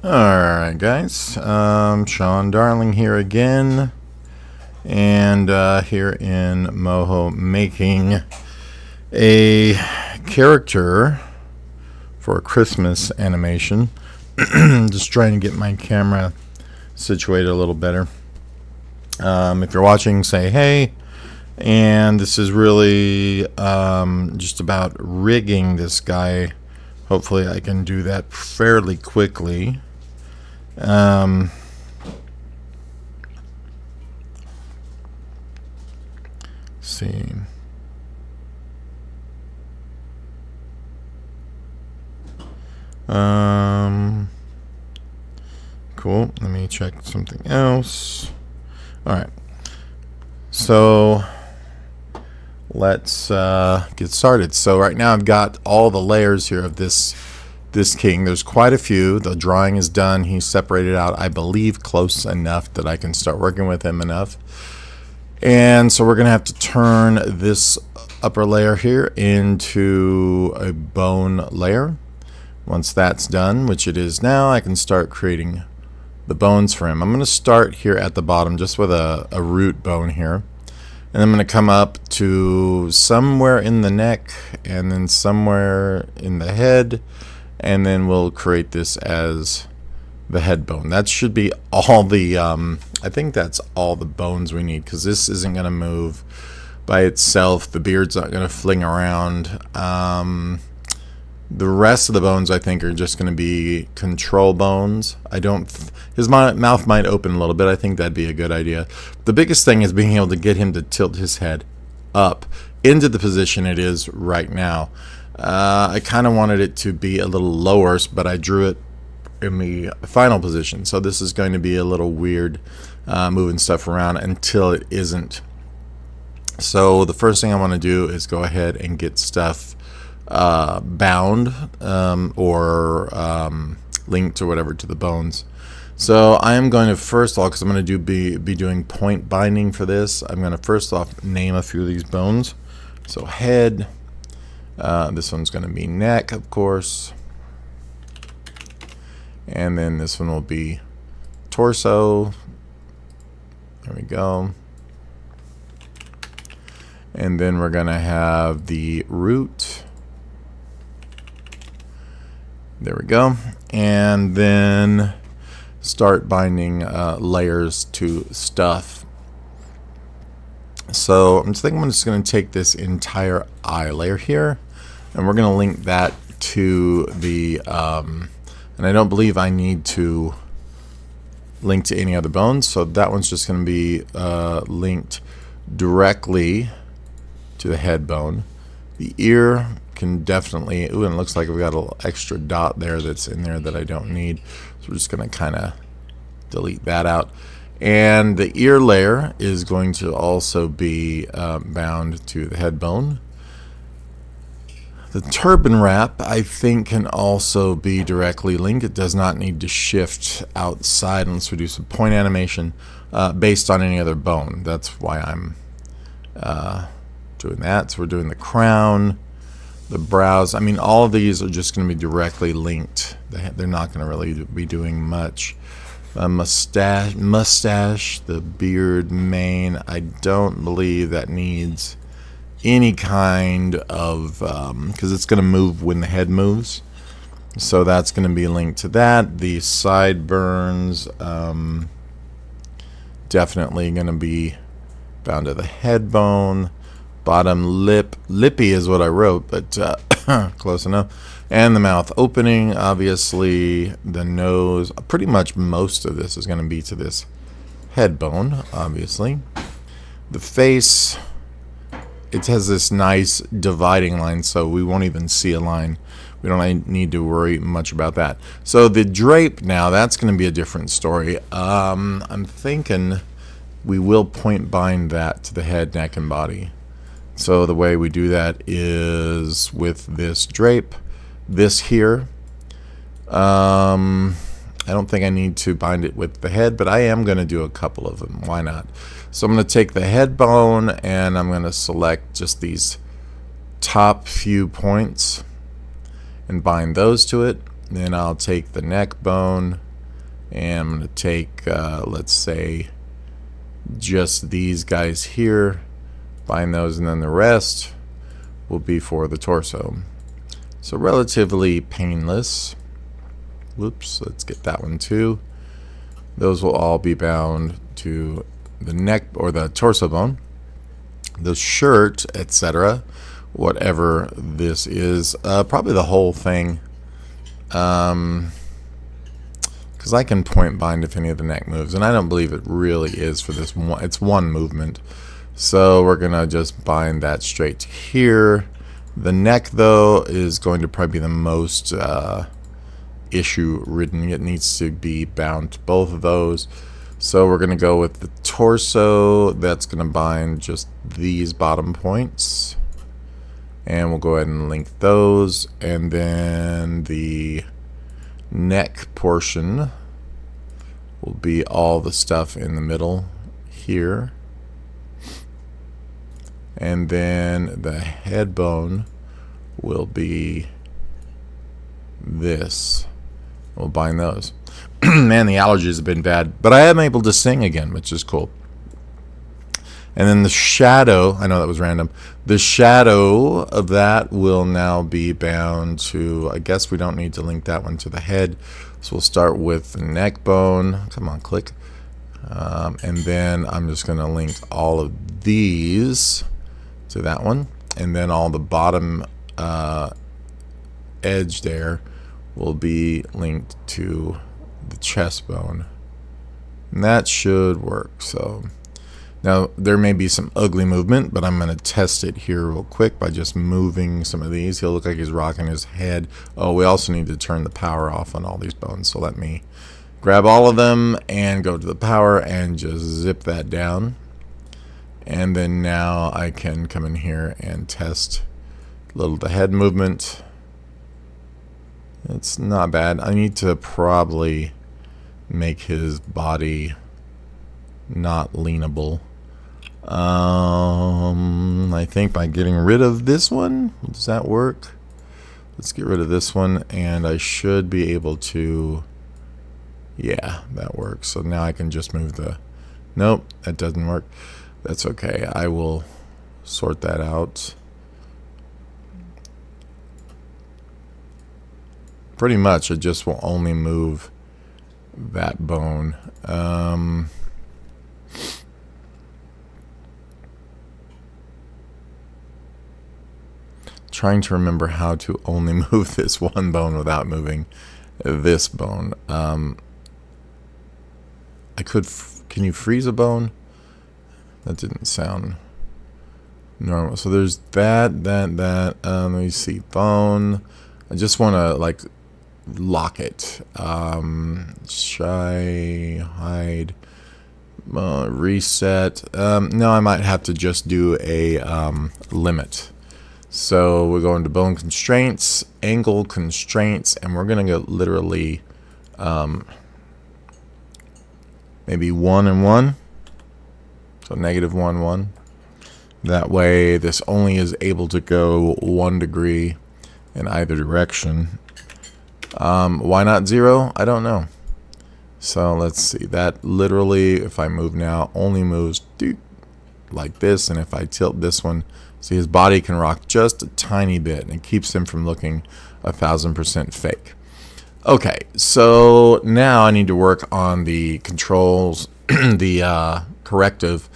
Alright guys, Sean Darling here again, and here in Moho making a character for a Christmas animation. Just trying to get my camera situated a little better. If you're watching, say hey. And this is really just about rigging this guy. Hopefully I can do that fairly quickly. See. Cool. Let me check something else. All right. So let's get started. So right now I've got all the layers here of this king. There's quite a few. The drawing is done. He's separated out, I believe, close enough that I can start working with him enough. And so we're going to have to turn this upper layer here into a bone layer. Once that's done, which it is now, I can start creating the bones for him. I'm going to start here at the bottom just with a root bone here. And I'm going to come up to somewhere in the neck and then somewhere in the head. And then we'll create this as the head bone. That should be all the, I think that's all the bones we need, because this isn't going to move by itself. The beard's not going to fling around. The rest of the bones, I think, are just going to be control bones. His mouth might open a little bit. I think that'd be a good idea. The biggest thing is being able to get him to tilt his head up into the position it is right now. I kind of wanted it to be a little lower, but I drew it in the final position. So this is going to be a little weird, moving stuff around until it isn't. So the first thing I want to do is go ahead and get stuff bound or linked or whatever to the bones. So I am going to first of all, because I'm going to be doing point binding for this, I'm going to first off name a few of these bones. So head, this one's going to be neck, of course, and then this one will be torso. There we go. And then we're going to have the root. There we go. And then start binding layers to stuff. So I'm just going to take this entire eye layer here, and we're going to link that to the, and I don't believe I need to link to any other bones, so that one's just going to be linked directly to the head bone. The ear can definitely, ooh, and it looks like we've got a little extra dot there that's in there that I don't need, so we're just going to kind of delete that out. And the ear layer is going to also be bound to the head bone. The turban wrap, I think, can also be directly linked. It does not need to shift outside unless we do some point animation based on any other bone. That's why I'm doing that. So we're doing the crown, the brows. I mean, all of these are just going to be directly linked. They're not going to really be doing much. Mustache, the beard, mane, I don't believe that needs any kind of, because it's going to move when the head moves. So that's going to be linked to that. The sideburns, definitely going to be bound to the head bone. Bottom lip, lippy is what I wrote, but close enough. And the mouth opening, obviously. The nose, pretty much most of this is going to be to this head bone, obviously. The face, it has this nice dividing line, so we won't even see a line. We don't need to worry much about that. So the drape now, that's going to be a different story. I'm thinking we will point bind that to the head, neck, and body. So the way we do that is with this drape, this here. I don't think I need to bind it with the head, but I am going to do a couple of them. Why not? So I'm going to take the head bone and I'm going to select just these top few points and bind those to it. Then I'll take the neck bone And I'm going to take, let's say, just these guys here, bind those, and then the rest will be for the torso. So relatively painless. Whoops, let's get that one too. Those will all be bound to the neck or the torso bone, the shirt, etc. Whatever this is, probably the whole thing, because I can point bind if any of the neck moves, and I don't believe it really is for this one. It's one movement, so we're gonna just bind that straight to here. The neck, though, is going to probably be the most issue ridden. It needs to be bound to both of those. So we're going to go with the torso. That's going to bind just these bottom points. And we'll go ahead and link those. And then the neck portion will be all the stuff in the middle here. And then the head bone will be this. We'll bind those. Man, the allergies have been bad, but I am able to sing again, which is cool. And then the shadow, I know that was random, the shadow of that will now be bound to, I guess we don't need to link that one to the head, so we'll start with the neck bone. Come on, click. And then I'm just going to link all of these to that one, and then all the bottom edge there will be linked to the chest bone, and that should work. So now there may be some ugly movement, but I'm going to test it here real quick by just moving some of these. He'll look like he's rocking his head. Oh, we also need to turn the power off on all these bones, so let me grab all of them and go to the power and just zip that down. And then now I can come in here and test a little the head movement. It's not bad. I need to probably make his body not leanable. I think by getting rid of this one, does that work? Let's get rid of this one, and I should be able to, yeah, that works. So now I can just move the, nope, that doesn't work. That's okay. I will sort that out. Pretty much, it just will only move that bone. Trying to remember how to only move this one bone without moving this bone. I could. Can you freeze a bone? That didn't sound normal. So there's that. Let me see. Bone. I just want to like lock it. Shy, hide, reset. No, I might have to just do a limit. So we're going to bone constraints, angle constraints, and we're going to go literally maybe 1 and 1. So -1, 1. That way this only is able to go 1 degree in either direction. Why not 0? I don't know. So let's see. That literally, if I move now, only moves like this. And if I tilt this one, see, his body can rock just a tiny bit, and it keeps him from looking 1000% fake. Okay, so now I need to work on the controls, the corrective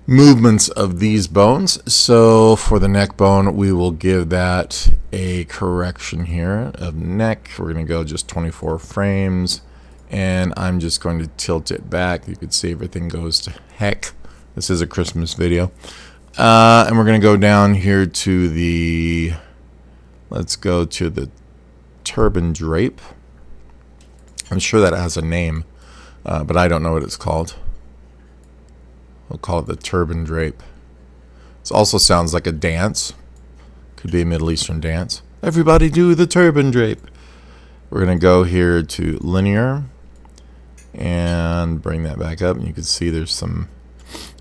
movements of these bones. So for the neck bone, we will give that a correction here of neck. We're going to go just 24 frames, and I'm just going to tilt it back. You can see everything goes to heck. This is a Christmas video. And we're going to go down here to the, let's go to the turban drape. I'm sure that has a name, but I don't know what it's called. We'll call it the turban drape. It also sounds like a dance. Could be a Middle Eastern dance. Everybody do the turban drape. We're going to go here to linear and bring that back up. And you can see there's some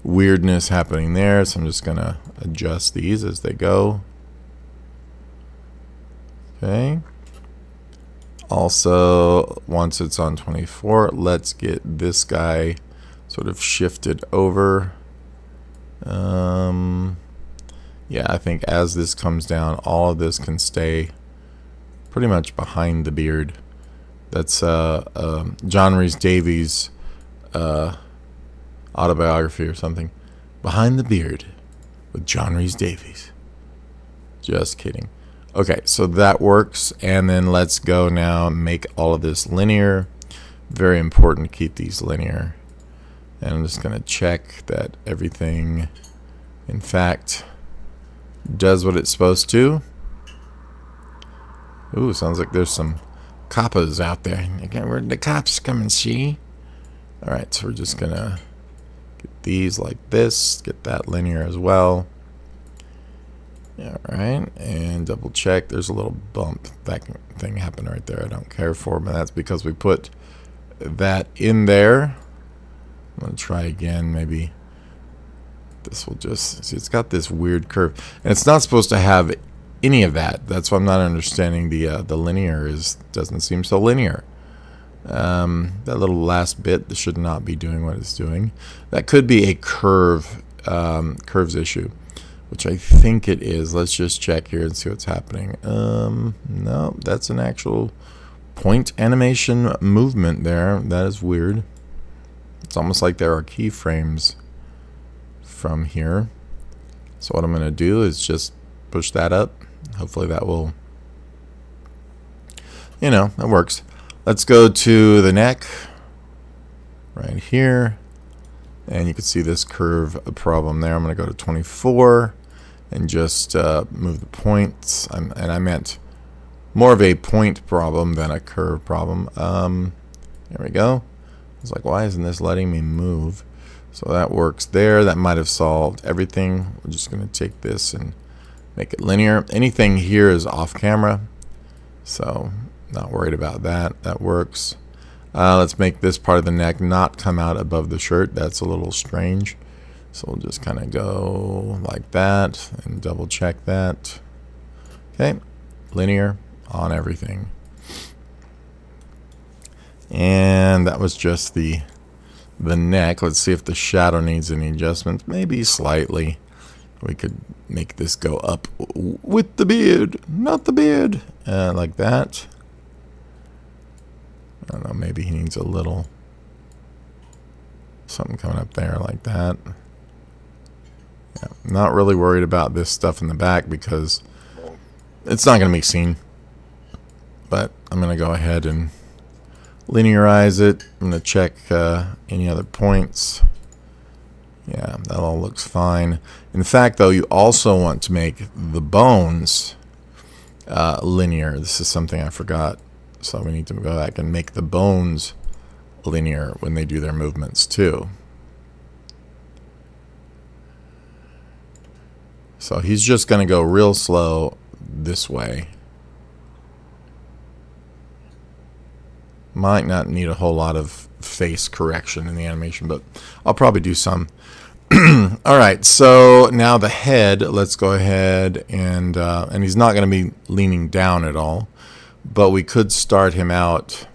weirdness happening there. So I'm just going to adjust these as they go. Okay. Also, once it's on 24, let's get this guy sort of shifted over. Yeah, I think as this comes down, all of this can stay pretty much behind the beard. That's John Rhys Davies' autobiography or something. Behind the Beard with John Rhys Davies. Just kidding. Okay, so that works. And then let's go now make all of this linear. Very important to keep these linear. And I'm just going to check that everything, in fact, does what it's supposed to. Ooh, sounds like there's some coppers out there. Where did the cops come and see? Alright, so we're just going to get these like this. Get that linear as well. Alright, and double check. There's a little bump. That thing happened right there. I don't care for, but that's because we put that in there. I'm going to try again. Maybe this will just... See, it's got this weird curve. And it's not supposed to have any of that. That's why I'm not understanding the linear doesn't seem so linear. That little last bit should not be doing what it's doing. That could be a curves issue, which I think it is. Let's just check here and see what's happening. No, that's an actual point animation movement there. That is weird. It's almost like there are keyframes from here. So what I'm going to do is just push that up. Hopefully that will, that works. Let's go to the neck right here. And you can see this curve problem there. I'm going to go to 24 and just move the points. And I meant more of a point problem than a curve problem. There we go. I was like, why isn't this letting me move? So that works there. That might have solved everything. We're just going to take this and make it linear. Anything here is off camera, so not worried about that. That works. Let's make this part of the neck not come out above the shirt. That's a little strange. So we'll just kind of go like that and double check that. Okay, linear on everything. And that was just the neck. Let's see if the shadow needs any adjustments. Maybe slightly. We could make this go up with the beard, not the beard, like that. I don't know, maybe he needs a little something coming up there like that. Yeah, not really worried about this stuff in the back because it's not going to be seen. But I'm going to go ahead and linearize it. I'm going to check any other points. Yeah, that all looks fine. In fact, though, you also want to make the bones linear. This is something I forgot. So we need to go back and make the bones linear when they do their movements too. So he's just going to go real slow this way. Might not need a whole lot of face correction in the animation, but I'll probably do some. Alright, so now the head, let's go ahead and he's not going to be leaning down at all, but we could start him out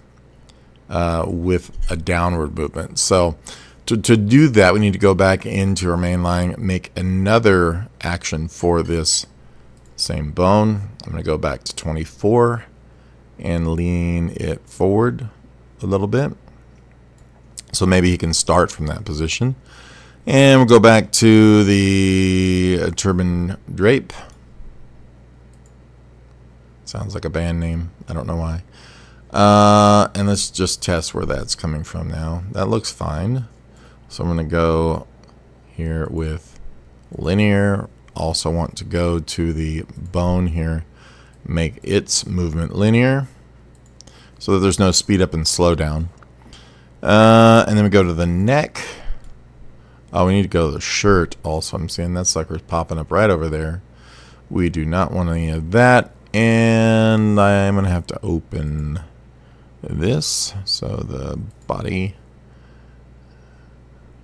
with a downward movement. So to do that, we need to go back into our main line, make another action for this same bone. I'm going to go back to 24 and lean it forward a little bit. So maybe he can start from that position. And we'll go back to the turban drape. Sounds like a band name. I don't know why. And let's just test where that's coming from now. That looks fine. So I'm going to go here with linear. Also want to go to the bone here. Make its movement linear so that there's no speed up and slow down. And then we go to the neck. Oh, we need to go to the shirt also. I'm seeing that sucker's popping up right over there. We do not want any of that. And I'm going to have to open this. So the body.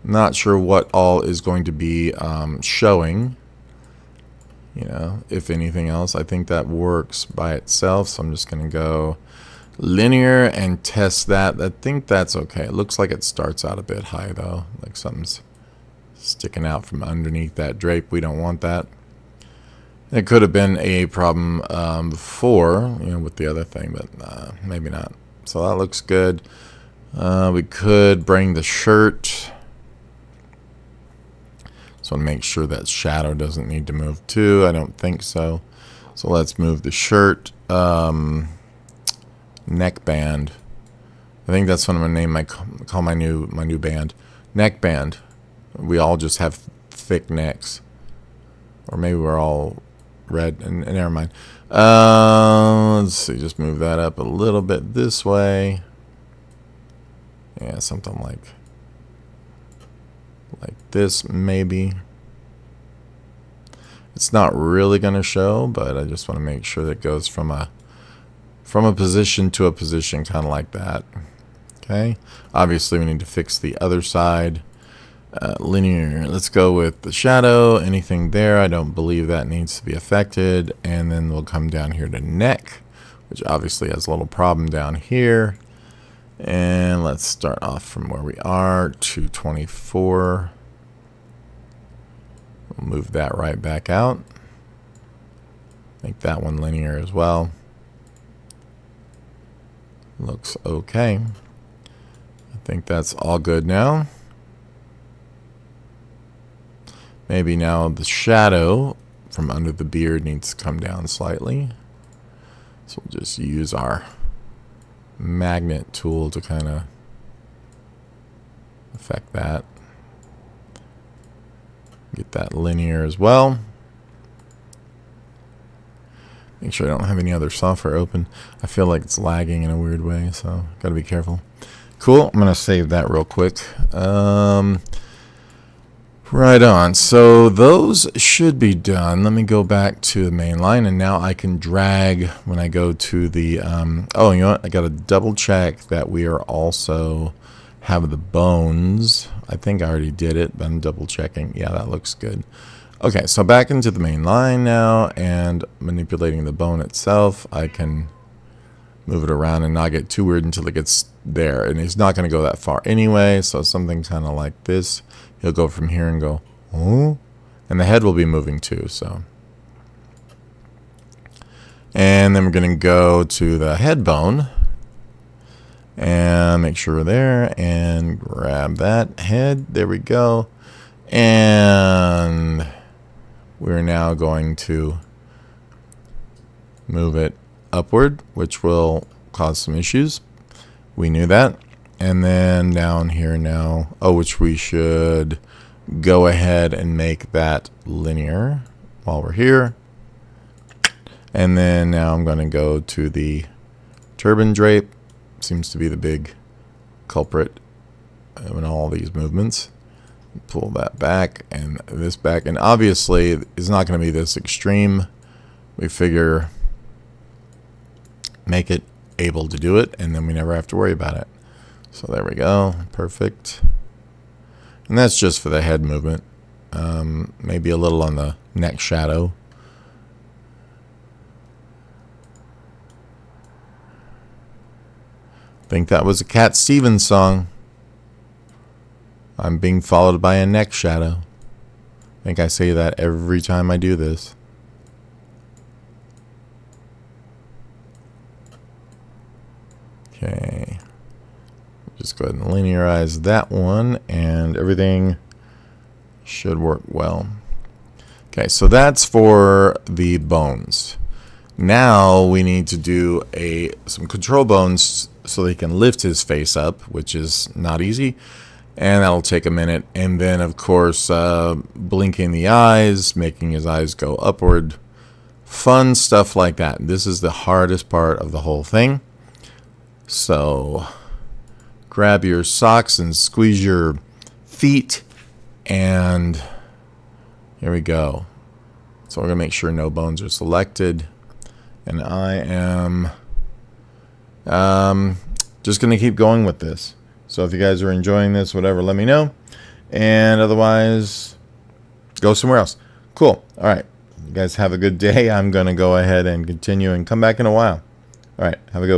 Not sure what all is going to be showing. If anything else. I think that works by itself. So I'm just going to go linear and test that. I think that's okay. It looks like it starts out a bit high though, like something's sticking out from underneath that drape. We don't want that. It could have been a problem before, with the other thing, but maybe not. So that looks good. We could bring the shirt. So make sure that shadow doesn't need to move too. I don't think so. So let's move the shirt. Neckband. I think that's what I'm gonna call my new band. Neckband. We all just have thick necks, or maybe we're all red. And never mind. Let's see. Just move that up a little bit this way. Yeah, something like this maybe. It's not really gonna show, but I just want to make sure that it goes from a position to a position, kind of like that. Okay. Obviously, we need to fix the other side. Linear. Let's go with the shadow. Anything there? I don't believe that needs to be affected. And then we'll come down here to neck, which obviously has a little problem down here. And let's start off from where we are, 224. We'll move that right back out. Make that one linear as well. Looks okay. I think that's all good now. Maybe now the shadow from under the beard needs to come down slightly. So we'll just use our magnet tool to kind of affect that. Get that linear as well. Make sure I don't have any other software open. I feel like it's lagging in a weird way, so gotta be careful. Cool, I'm gonna save that real quick. Right on, so those should be done. Let me go back to the main line, and now I can drag when I go to the, oh, you know what, I gotta double check that we are also have the bones. I think I already did it, but I'm double checking. Yeah, that looks good. Okay, so back into the main line now, and manipulating the bone itself, I can move it around and not get too weird until it gets there. And it's not going to go that far anyway, so something kind of like this. He'll go from here and go, oh, and the head will be moving too, so. And then we're going to go to the head bone and make sure we're there and grab that head. There we go. And we're now going to move it upward, which will cause some issues. We knew that. And then down here now, oh, which we should go ahead and make that linear while we're here. And then now I'm going to go to the turban drape. Seems to be the big culprit in all these movements. Pull that back and this back, and obviously it's not going to be this extreme. We figure make it able to do it, and then we never have to worry about it. So there we go, perfect. And that's just for the head movement. Maybe a little on the neck shadow. I think that was a Cat Stevens song. I'm being followed by a neck shadow. I think I say that every time I do this. Okay. Just go ahead and linearize that one, and everything should work well. Okay, so that's for the bones. Now we need to do some control bones so they can lift his face up, which is not easy. And that'll take a minute. And then, of course, blinking the eyes, making his eyes go upward. Fun stuff like that. This is the hardest part of the whole thing. So grab your socks and squeeze your feet. And here we go. So we're going to make sure no bones are selected. And I am just going to keep going with this. So if you guys are enjoying this, whatever, let me know. And otherwise, go somewhere else. Cool. All right. You guys have a good day. I'm going to go ahead and continue and come back in a while. All right. Have a good